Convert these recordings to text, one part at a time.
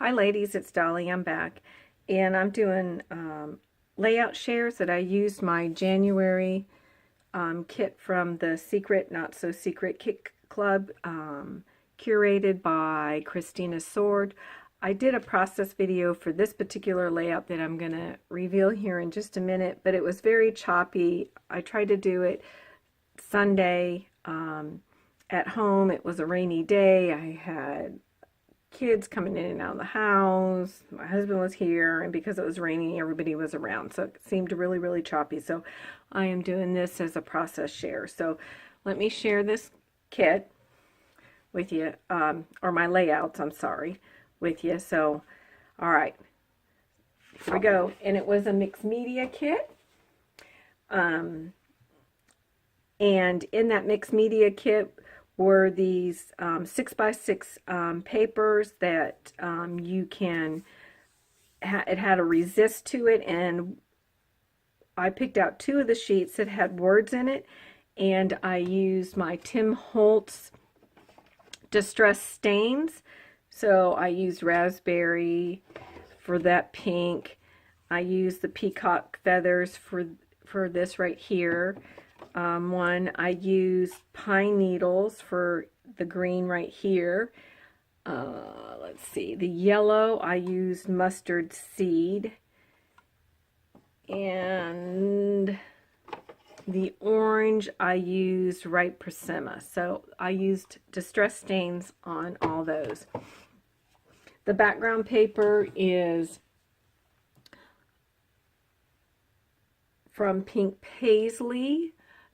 Hi ladies, it's Dolly. I'm back, and I'm doing layout shares that I used my January kit from the Secret Not So Secret Kit Club, curated by Khristina Sorge. I did a process video for this particular layout that I'm going to reveal here in just a minute, but it was very choppy. I tried to do it Sunday at home. It was a rainy day. I had kids coming in and out of the house. My husband was here, and because it was raining, everybody was around. So it seemed really, really choppy. So I am doing this as a process share. So let me share this kit with you, or my layouts, I'm sorry, with you. So, all right, here we go. And it was a mixed media kit. And in that mixed media kit were these 6x6 papers that you can, it had a resist to it, and I picked out two of the sheets that had words in it, and I used my Tim Holtz Distress Stains. So I used raspberry for that pink. I used the peacock feathers for this right here. One, I used pine needles for the green right here. Let's see, the yellow, I used mustard seed. And the orange, I used ripe persimmon. So I used distress stains on all those. The background paper is from Pink Paisley,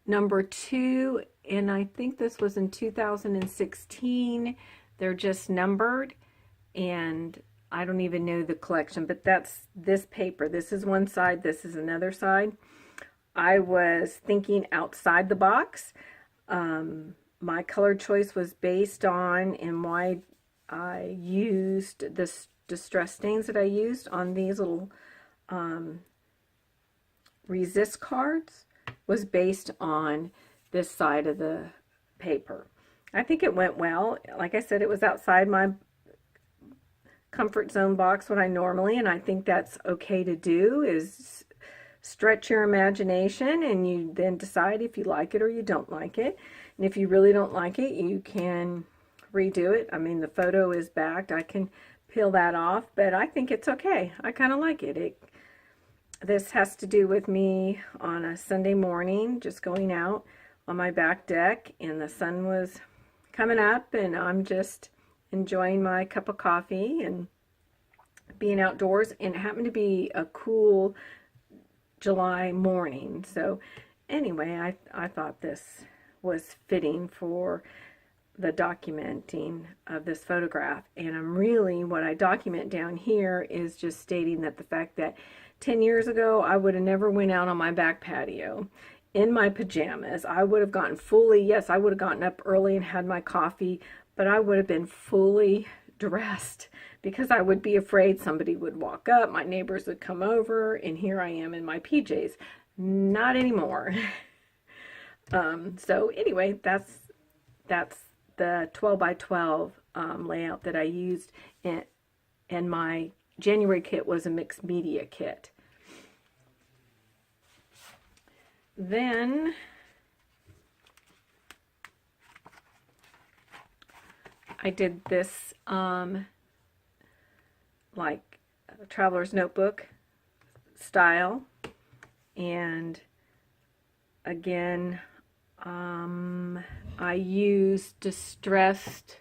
number 2, and I think this was in 2016. They're just numbered, and I don't even know the collection, but that's this paper. This is one side, this is another side. I was thinking outside the box. My color choice was based on, and why I used this distress stains that I used on these little resist cards, was based on this side of the paper. I think it went well. Like I said, it was outside my comfort zone box, what I normally, and I think that's okay to do, is stretch your imagination, and you then decide if you like it or you don't like it. And if you really don't like it, you can redo it. I mean, the photo is backed. I can peel that off, but I think it's okay. I kind of like it. This has to do with me on a Sunday morning, just going out on my back deck, and the sun was coming up, and I'm just enjoying my cup of coffee and being outdoors, and it happened to be a cool July morning. So anyway, I thought this was fitting for the documenting of this photograph. And what I document down here is just stating that the fact that 10 years ago, I would have never went out on my back patio in my pajamas. I would have gotten fully, yes, I would have gotten up early and had my coffee, but I would have been fully dressed because I would be afraid somebody would walk up, my neighbors would come over, and here I am in my PJs. Not anymore. So anyway, that's the 12 by 12 layout that I used, and my January kit was a mixed media kit. Then I did this like a traveler's notebook style, and again I used distressed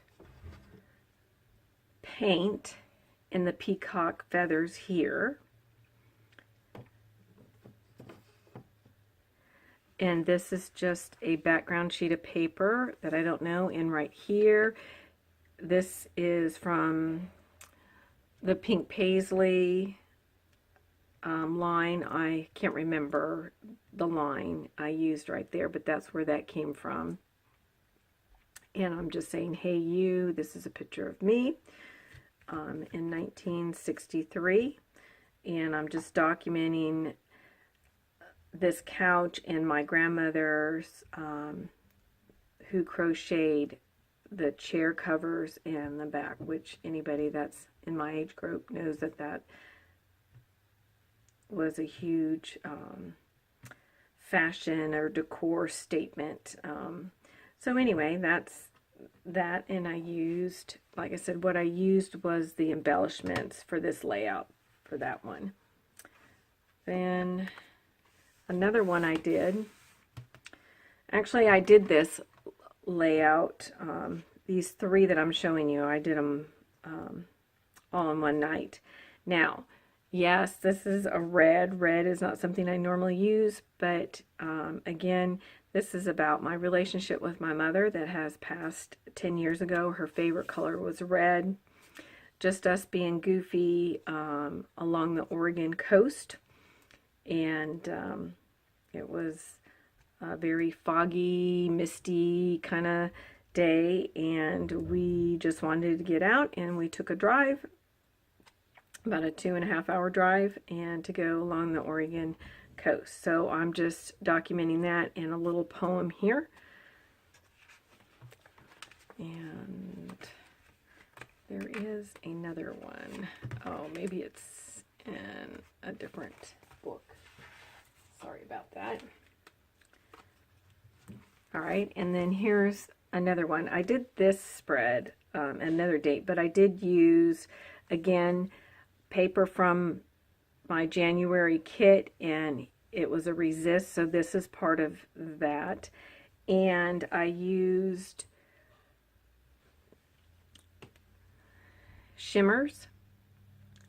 paint in the peacock feathers here, and this is just a background sheet of paper that I don't know, and right here, this is from the Pink Paisley line. I can't remember the line I used right there, but that's where that came from. And I'm just saying, hey you, this is a picture of me in 1963, and I'm just documenting this couch and my grandmother's who crocheted the chair covers and the back, which anybody that's in my age group knows that that was a huge fashion or decor statement. So anyway, that's that, and I used, like I said, what I used was the embellishments for this layout for that one. Then another one I did, actually I did this layout, these three that I'm showing you, I did them all in one night. Now, yes, this is a red. Red is not something I normally use, but again, this is about my relationship with my mother that has passed 10 years ago. Her favorite color was red. Just us being goofy along the Oregon coast. And it was a very foggy, misty kind of day, and we just wanted to get out, and we took a drive, about a 2.5-hour drive, and to go along the Oregon coast. So I'm just documenting that in a little poem here. And there is another one. Oh, maybe it's in a different book. Sorry about that. All right, and then here's another one. I did this spread another date, but I did use, again, paper from my January kit, and it was a resist, so this is part of that. And I used shimmers.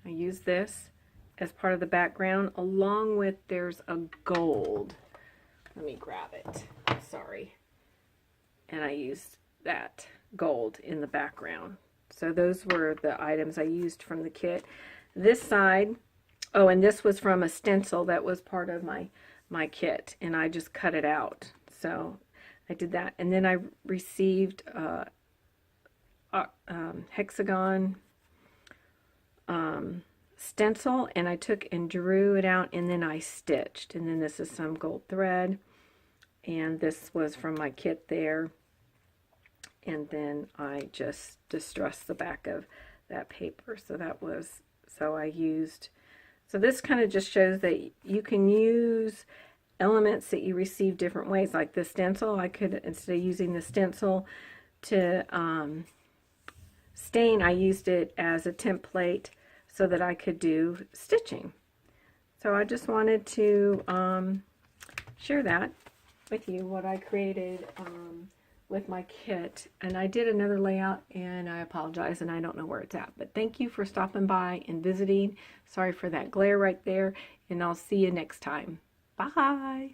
I used this as part of the background, along with, there's a gold. Let me grab it. Sorry. And I used that gold in the background. So those were the items I used from the kit. This side, oh, and this was from a stencil that was part of my kit, and I just cut it out. So I did that. And then I received hexagon stencil, and I took and drew it out, and then I stitched. And then this is some gold thread, and this was from my kit there. And then I just distressed the back of that paper. So that was, so I used, so this kind of just shows that you can use elements that you receive different ways. Like the stencil, I could, instead of using the stencil to stain, I used it as a template so that I could do stitching. So I just wanted to share that with you, what I created with my kit. And I did another layout, and I apologize, and I don't know where it's at. But thank you for stopping by and visiting. Sorry for that glare right there, and I'll see you next time. Bye.